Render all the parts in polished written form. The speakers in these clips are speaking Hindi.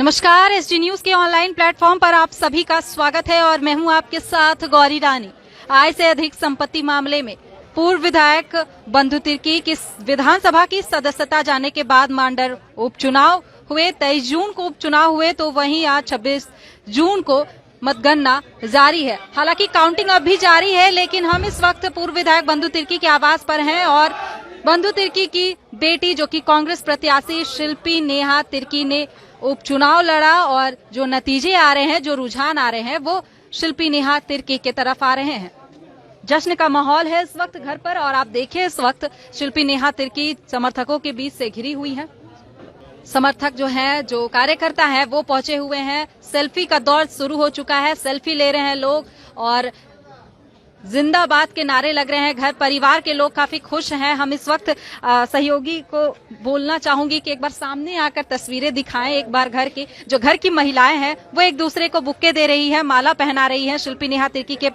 नमस्कार, एसडी न्यूज के ऑनलाइन प्लेटफॉर्म पर आप सभी का स्वागत है और मैं हूं आपके साथ गौरी रानी। आय से अधिक संपत्ति मामले में पूर्व विधायक बंधु तिर्की की विधानसभा की सदस्यता जाने के बाद मांडर उपचुनाव हुए। 23 जून को उपचुनाव हुए तो वहीं आज 26 जून को मतगणना जारी है। हालांकि काउंटिंग अब भी जारी है, लेकिन हम इस वक्त पूर्व विधायक बंधु तिर्की के आवास पर हैं और बंधु तिर्की की बेटी जो कि कांग्रेस प्रत्याशी शिल्पी नेहा तिर्की ने उपचुनाव लड़ा और जो नतीजे आ रहे हैं, जो रुझान आ रहे हैं, वो शिल्पी नेहा तिर्की की तरफ आ रहे हैं। जश्न का माहौल है इस वक्त घर पर और आप देखिए इस वक्त शिल्पी नेहा तिर्की समर्थकों के बीच से घिरी हुई है। समर्थक जो है, जो कार्यकर्ता है, वो पहुंचे हुए हैं। सेल्फी का दौर शुरू हो चुका है, सेल्फी ले रहे हैं लोग और जिंदाबाद के नारे लग रहे हैं। घर परिवार के लोग काफी खुश हैं। हम इस वक्त सहयोगी को बोलना चाहूंगी कि एक बार सामने आकर तस्वीरें दिखाएं। एक बार घर की जो घर की महिलाएं हैं वो एक दूसरे को बुक्के दे रही है, माला पहना रही है। शिल्पी नेहा तिर्की के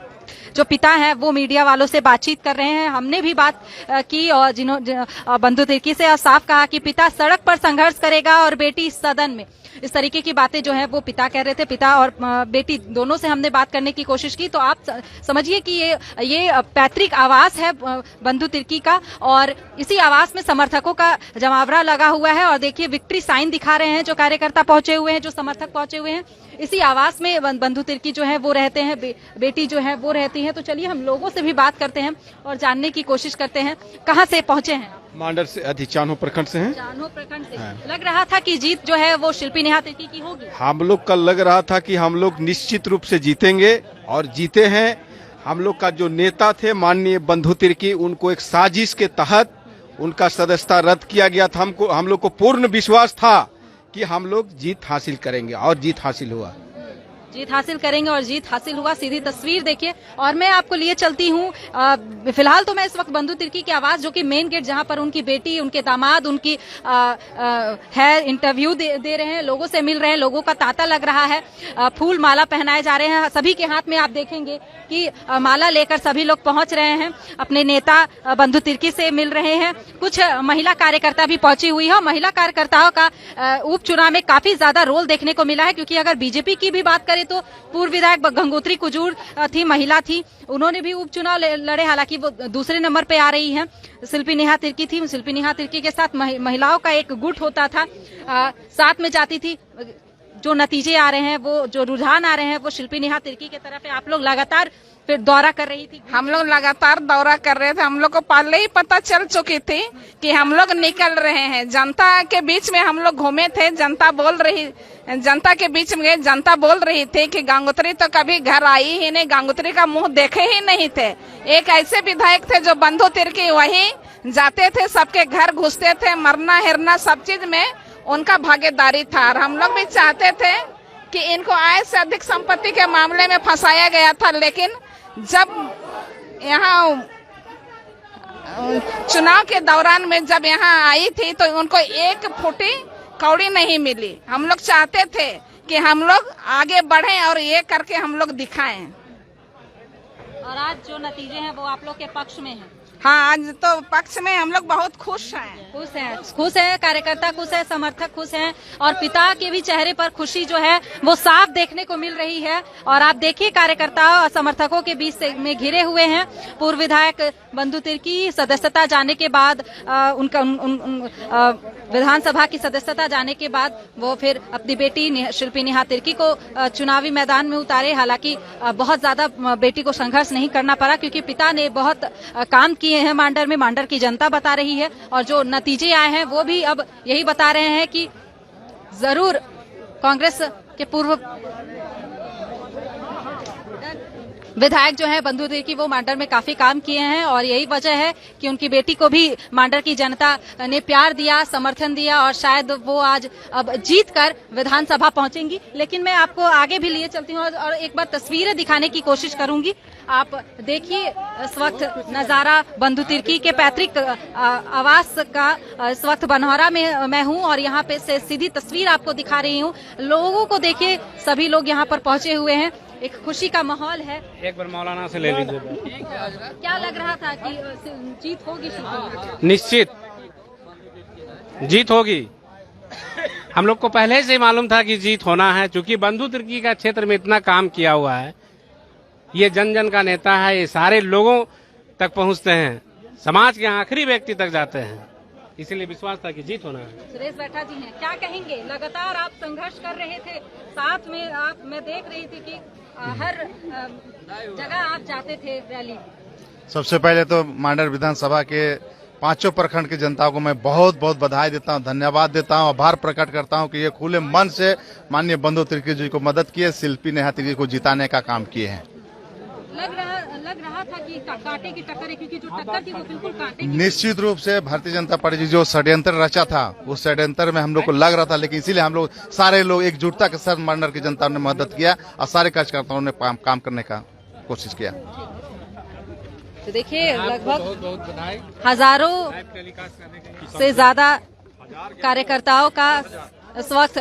जो पिता हैं वो मीडिया वालों से बातचीत कर रहे हैं। हमने भी बात की और बंधु तिर्की से साफ कहा कि पिता सड़क पर संघर्ष करेगा और बेटी सदन में। इस तरीके की बातें जो है वो पिता कह रहे थे। पिता और बेटी दोनों से हमने बात करने की कोशिश की तो आप समझिए कि ये पैतृक आवास है बंधु तिर्की का और इसी आवास में समर्थकों का जमावड़ा लगा हुआ है। और देखिए विक्ट्री साइन दिखा रहे हैं जो कार्यकर्ता पहुंचे हुए हैं, जो समर्थक पहुंचे हुए हैं। इसी आवास में बंधु तिर्की जो है वो रहते हैं, बेटी जो है वो रहती है। तो चलिए हम लोगों से भी बात करते हैं और जानने की कोशिश करते हैं कहाँ से पहुंचे हैं। मांडर से चान्हो प्रखंड से हैं। चान्हो प्रखंड से लग रहा था कि जीत जो है वो शिल्पी नेहा तिर्की की होगी। हम लोग का लग रहा था कि हम लोग निश्चित रूप से जीतेंगे और जीते हैं। हम लोग का जो नेता थे माननीय बंधु तिर्की, उनको एक साजिश के तहत उनका सदस्यता रद्द किया गया था। हम लोग को पूर्ण विश्वास था कि हम लोग जीत हासिल करेंगे और जीत हासिल हुआ। जीत हासिल करेंगे और जीत हासिल हुआ। सीधी तस्वीर देखिए और मैं आपको लिए चलती हूँ। फिलहाल तो मैं इस वक्त बंधु तिर्की के आवास जो कि मेन गेट जहां पर उनकी बेटी, उनके दामाद, उनकी है इंटरव्यू दे रहे हैं, लोगों से मिल रहे हैं, लोगों का तांता लग रहा है। फूल माला पहनाए जा रहे हैं सभी के हाथ में। आप देखेंगे कि माला लेकर सभी लोग पहुंच रहे हैं, अपने नेता बंधु तिर्की से मिल रहे हैं। कुछ महिला कार्यकर्ता भी पहुंची हुई है। महिला कार्यकर्ताओं का उपचुनाव में काफी ज्यादा रोल देखने को मिला है, क्योंकि अगर बीजेपी की भी बात करें तो पूर्व विधायक गंगोत्री कुजूर थी, महिला थी, उन्होंने भी उपचुनाव लड़े। हालांकि वो दूसरे नंबर पे आ रही हैं। शिल्पी नेहा तिर्की थी। शिल्पी नेहा तिर्की के साथ महिलाओं का एक गुट होता था, साथ में जाती थी। जो नतीजे आ रहे हैं, वो जो रुझान आ रहे हैं, वो शिल्पी नेहा तिर्की की तरफ है। आप लोग लगातार फिर दौरा कर रही थी। हम लोग लगातार दौरा कर रहे थे। हम लोग को पहले ही पता चल चुकी थी कि हम लोग निकल रहे हैं। जनता के बीच में हम लोग घूमे थे। जनता के बीच में जनता बोल रही थी कि गंगोत्री तो कभी घर आई ही नहीं, गंगोत्री का मुंह देखे ही नहीं थे। एक ऐसे विधायक थे जो बंधु तिर्की, वही जाते थे, सबके घर घुसते थे, मरना हिरना सब चीज में उनका भागीदारी था। और हम लोग भी चाहते थे कि इनको आय से अधिक संपत्ति के मामले में फंसाया गया था, लेकिन जब यहाँ चुनाव के दौरान में जब यहाँ आई थी तो उनको एक फुटी कौड़ी नहीं मिली। हम लोग चाहते थे कि हम लोग आगे बढ़ें और ये करके हम लोग दिखाएं। और आज जो नतीजे हैं वो आप लोग के पक्ष में हैं। हाँ, आज तो पक्ष में हम लोग बहुत खुश हैं। खुश है कार्यकर्ता खुश है, समर्थक खुश हैं और पिता के भी चेहरे पर खुशी जो है वो साफ देखने को मिल रही है। और आप देखिए कार्यकर्ताओं और समर्थकों के बीच में घिरे हुए हैं। पूर्व विधायक बंधु तिर्की सदस्यता जाने के बाद उनका विधानसभा की सदस्यता जाने के बाद वो फिर अपनी बेटी शिल्पी नेहा तिर्की को चुनावी मैदान में उतारे। हालांकि बहुत ज्यादा बेटी को संघर्ष नहीं करना पड़ा, क्योंकि पिता ने बहुत काम किए हैं मांडर में। मांडर की जनता बता रही है और जो नतीजे आए हैं वो भी अब यही बता रहे हैं कि जरूर कांग्रेस के पूर्व विधायक जो है बंधु तिर्की, वो मांडर में काफी काम किए हैं और यही वजह है कि उनकी बेटी को भी मांडर की जनता ने प्यार दिया, समर्थन दिया और शायद वो आज अब जीत कर विधानसभा पहुंचेंगी। लेकिन मैं आपको आगे भी लिए चलती हूँ और एक बार तस्वीरें दिखाने की कोशिश करूंगी। आप देखिए इस वक्त नजारा बंधु तिर्की के पैतृक आवास का। इस वक्त बनौरा में मैं हूं और यहाँ पे से सीधी तस्वीर आपको दिखा रही हूँ। लोगों को देखिए, सभी लोग यहाँ पर पहुंचे हुए हैं। एक खुशी का माहौल है। एक बार मौलाना से ले लीजिए। क्या लग रहा था कि जीत होगी? निश्चित जीत होगी। हम लोग को पहले से ही मालूम था कि जीत होना है, क्योंकि बंधु तिर्की का क्षेत्र में इतना काम किया हुआ है। ये जन जन का नेता है, ये सारे लोगों तक पहुंचते हैं, समाज के आखिरी व्यक्ति तक जाते हैं, इसलिए विश्वास था कि जीत होना है। सुरेश बैठा जी हैं, क्या कहेंगे? लगातार आप संघर्ष कर रहे थे, साथ में मैं देख रही थी कि हर जगह आप जाते थे रैली। सबसे पहले तो मांडर विधानसभा के 5 प्रखंड की जनता को मैं बहुत बहुत बधाई देता हूं, धन्यवाद देता हूं, आभार प्रकट करता हूं कि ये खुले मन से माननीय बंधु तिर्की जी को मदद किए, शिल्पी नेहा तिर्की को जिताने का काम किए हैं। लग रहा था कि कांटे की टक्कर है, क्योंकि जो टक्कर थी वो बिल्कुल कांटे की। निश्चित रूप से भारतीय जनता पार्टी जो षड्यंत्र रचा था, उस षड्यंत्र में हम लोग को लग रहा था, लेकिन इसीलिए हम लोग सारे लोग एकजुटता के साथ मांडर की जनता ने मदद किया और सारे कार्यकर्ताओं ने काम करने का कोशिश किया। तो देखिए, लगभग हजारों से ज्यादा कार्यकर्ताओं का इस वक्त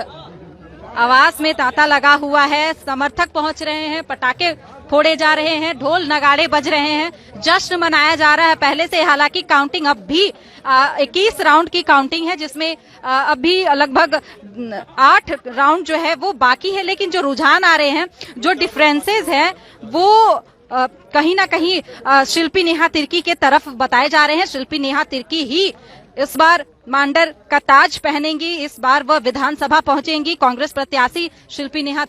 आवास में तांता लगा हुआ है। समर्थक पहुंच रहे हैं, पटाखे फोड़े जा रहे हैं, ढोल नगाड़े बज रहे हैं, जश्न मनाया जा रहा है पहले से। हालांकि काउंटिंग अब भी 21 राउंड की काउंटिंग है, जिसमें अभी लगभग 8 राउंड जो है वो बाकी है। लेकिन जो रुझान आ रहे हैं, जो डिफरेंसेस हैं, वो कहीं ना कहीं शिल्पी नेहा तिर्की के तरफ बताए जा रहे हैं। शिल्पी नेहा तिर्की ही इस बार मांडर का ताज पहनेंगी, इस बार वह विधानसभा पहुंचेंगी। कांग्रेस प्रत्याशी शिल्पी नेहा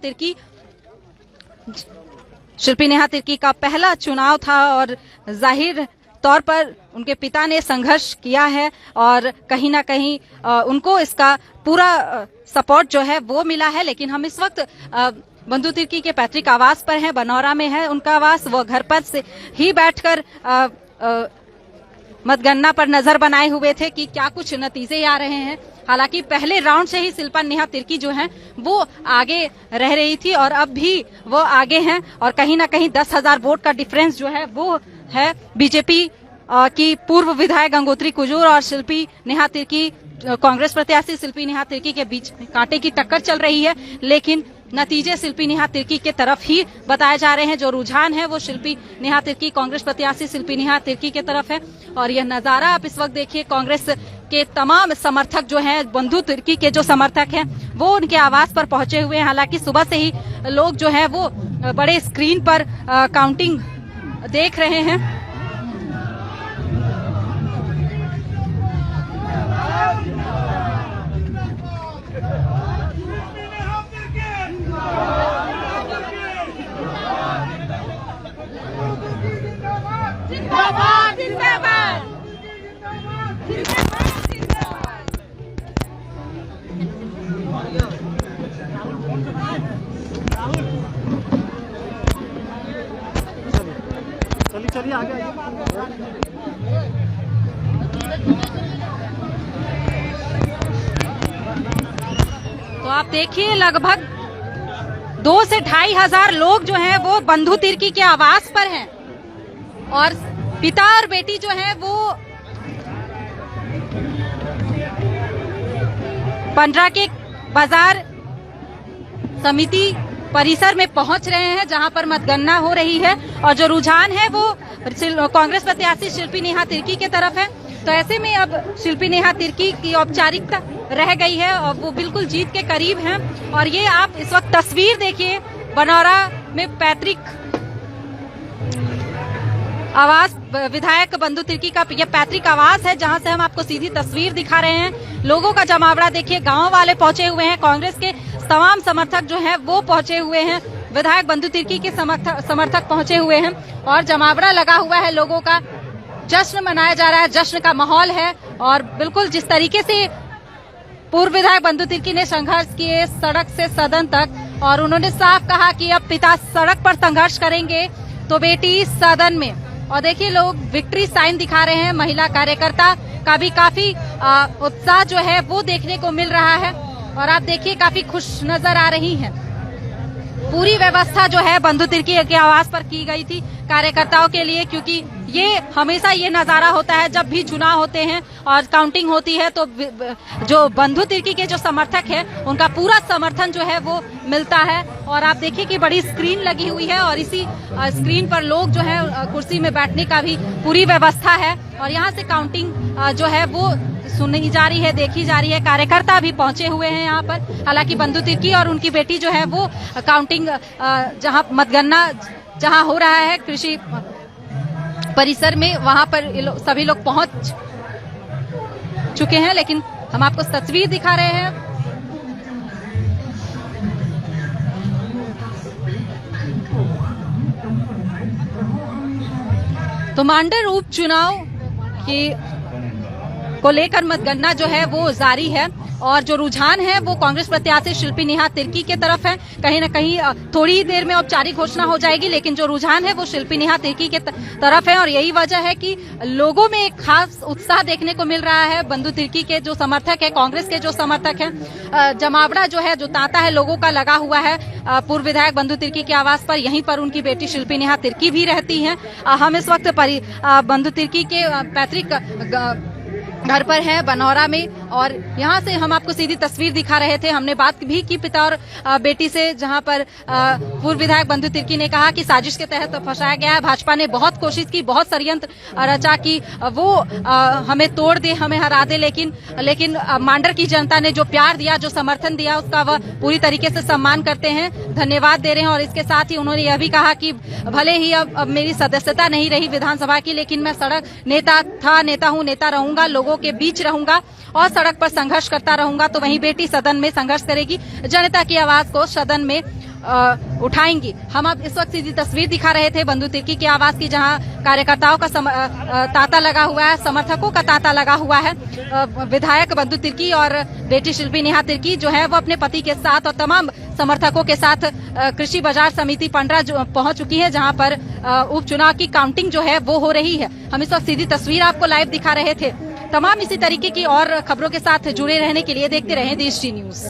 तिर्की का पहला चुनाव था और जाहिर तौर पर उनके पिता ने संघर्ष किया है और कहीं ना कहीं उनको इसका पूरा सपोर्ट जो है वो मिला है। लेकिन हम इस वक्त बंधु तिर्की के पैतृक आवास पर हैं, बनौरा में है उनका आवास। वो घर पर से ही बैठकर मतगणना पर नजर बनाए हुए थे कि क्या कुछ नतीजे आ रहे हैं। हालांकि पहले राउंड से ही शिल्पा नेहा तिर्की जो हैं वो आगे रह रही थी और अब भी वो आगे हैं और कहीं ना कहीं 10,000 वोट का डिफरेंस जो है वो है। बीजेपी की पूर्व विधायक गंगोत्री कुजूर और शिल्पी नेहा तिर्की, कांग्रेस प्रत्याशी शिल्पी नेहा तिर्की के बीच कांटे की टक्कर चल रही है, लेकिन नतीजे शिल्पी नेहा तिर्की के तरफ ही बताए जा रहे हैं। जो रुझान है वो शिल्पी नेहा तिर्की, कांग्रेस प्रत्याशी शिल्पी नेहा तिर्की के तरफ है। और यह नजारा आप इस वक्त देखिए, कांग्रेस के तमाम समर्थक जो हैं, बंधु तिर्की के जो समर्थक हैं, वो उनके आवास पर पहुंचे हुए हैं। हालांकि सुबह से ही लोग जो है वो बड़े स्क्रीन पर काउंटिंग देख रहे हैं। चलिए आगे आइए। तो आप देखिए, लगभग 2 से 2,500 लोग जो हैं वो बंधु तिर्की के आवास पर हैं और पिता और बेटी जो है वो पंडरा के बाजार समिति परिसर में पहुंच रहे हैं, जहां पर मतगणना हो रही है। और जो रुझान है वो कांग्रेस प्रत्याशी शिल्पी नेहा तिर्की के तरफ है। तो ऐसे में अब शिल्पी नेहा तिर्की की औपचारिकता रह गई है और वो बिल्कुल जीत के करीब हैं। और ये आप इस वक्त तस्वीर देखिए, बनौरा में पैतृक आवास विधायक बंधु तिर्की का यह पैतृक आवास है, जहां से हम आपको सीधी तस्वीर दिखा रहे हैं। लोगों का जमावड़ा देखिए, गांव वाले पहुंचे हुए हैं, कांग्रेस के तमाम समर्थक जो हैं वो पहुंचे हुए हैं, विधायक बंधु तिर्की के समर्थक पहुंचे हुए हैं और जमावड़ा लगा हुआ है लोगों का। जश्न मनाया जा रहा है, जश्न का माहौल है। और बिल्कुल जिस तरीके से पूर्व विधायक बंधु तिर्की ने संघर्ष किए सड़क से सदन तक, और उन्होंने साफ कहा कि अब पिता सड़क पर संघर्ष करेंगे तो बेटी सदन में। और देखिए, लोग विक्ट्री साइन दिखा रहे हैं। महिला कार्यकर्ता का भी काफी उत्साह जो है वो देखने को मिल रहा है और आप देखिए काफी खुश नजर आ रही हैं। पूरी व्यवस्था जो है बंधु तिर्की के आवास पर की गई थी कार्यकर्ताओं के लिए, क्योंकि ये हमेशा ये नजारा होता है जब भी चुनाव होते हैं और काउंटिंग होती है तो जो बंधु तिर्की के जो समर्थक है उनका पूरा समर्थन जो है वो मिलता है। और आप देखिए कि बड़ी स्क्रीन लगी हुई है और इसी स्क्रीन पर लोग जो है कुर्सी में बैठने का भी पूरी व्यवस्था है और यहाँ से काउंटिंग जो है वो सुनी जा रही है, देखी जा रही है। कार्यकर्ता भी पहुंचे हुए हैं यहाँ पर। हालांकि बंधु तिर्की और उनकी बेटी जो है वो काउंटिंग जहां मतगणना जहां हो रहा है कृषि परिसर में, वहां पर सभी लोग पहुंच चुके हैं, लेकिन हम आपको तस्वीर दिखा रहे हैं। तो मांडर उपचुनाव को लेकर मतगणना जो है वो जारी है और जो रुझान है वो कांग्रेस प्रत्याशी शिल्पी नेहा तिर्की के तरफ है। कहीं न कहीं थोड़ी देर में औपचारिक घोषणा हो जाएगी, लेकिन जो रुझान है वो शिल्पी नेहा तिर्की के तरफ है और यही वजह है कि लोगों में एक खास उत्साह देखने को मिल रहा है। बंधु तिर्की के जो समर्थक है, कांग्रेस के जो समर्थक है, जमावड़ा जो है, जो तांता है लोगों का लगा हुआ है पूर्व विधायक बंधु तिर्की के आवास पर। यहीं पर उनकी बेटी शिल्पी नेहा तिर्की भी रहती हैं। हम इस वक्त बंधु तिर्की के पैतृक घर पर है बनौरा में और यहाँ से हम आपको सीधी तस्वीर दिखा रहे थे। हमने बात भी की पिता और बेटी से, जहाँ पर पूर्व विधायक बंधु तिर्की ने कहा कि साजिश के तहत फंसाया गया है। भाजपा ने बहुत कोशिश की, बहुत षड्यंत्र रचा कि वो हमें तोड़ दे, हमें हरा दे, लेकिन मांडर की जनता ने जो प्यार दिया, जो समर्थन दिया, उसका वह पूरी तरीके से सम्मान करते हैं, धन्यवाद दे रहे हैं। और इसके साथ ही उन्होंने यह भी कहा कि भले ही अब मेरी सदस्यता नहीं रही विधानसभा की, लेकिन मैं सड़क नेता हूँ, नेता रहूंगा, लोगों के बीच रहूंगा और सड़क पर संघर्ष करता रहूंगा। तो वहीं बेटी सदन में संघर्ष करेगी, जनता की आवाज को सदन में उठाएंगी। हम अब इस वक्त सीधी तस्वीर दिखा रहे थे बंधु तिर्की के आवास की, जहां कार्यकर्ताओं का तांता लगा हुआ है, समर्थकों का तांता लगा हुआ है। विधायक बंधु तिर्की और बेटी शिल्पी नेहा तिर्की जो है वो अपने पति के साथ और तमाम समर्थकों के साथ कृषि बाजार समिति पंडरा पहुंच चुकी है, जहां पर उपचुनाव की काउंटिंग जो है वो हो रही है। हम इस वक्त सीधी तस्वीर आपको लाइव दिखा रहे थे। तमाम इसी तरीके की और खबरों के साथ जुड़े रहने के लिए देखते रहें देश टी न्यूज।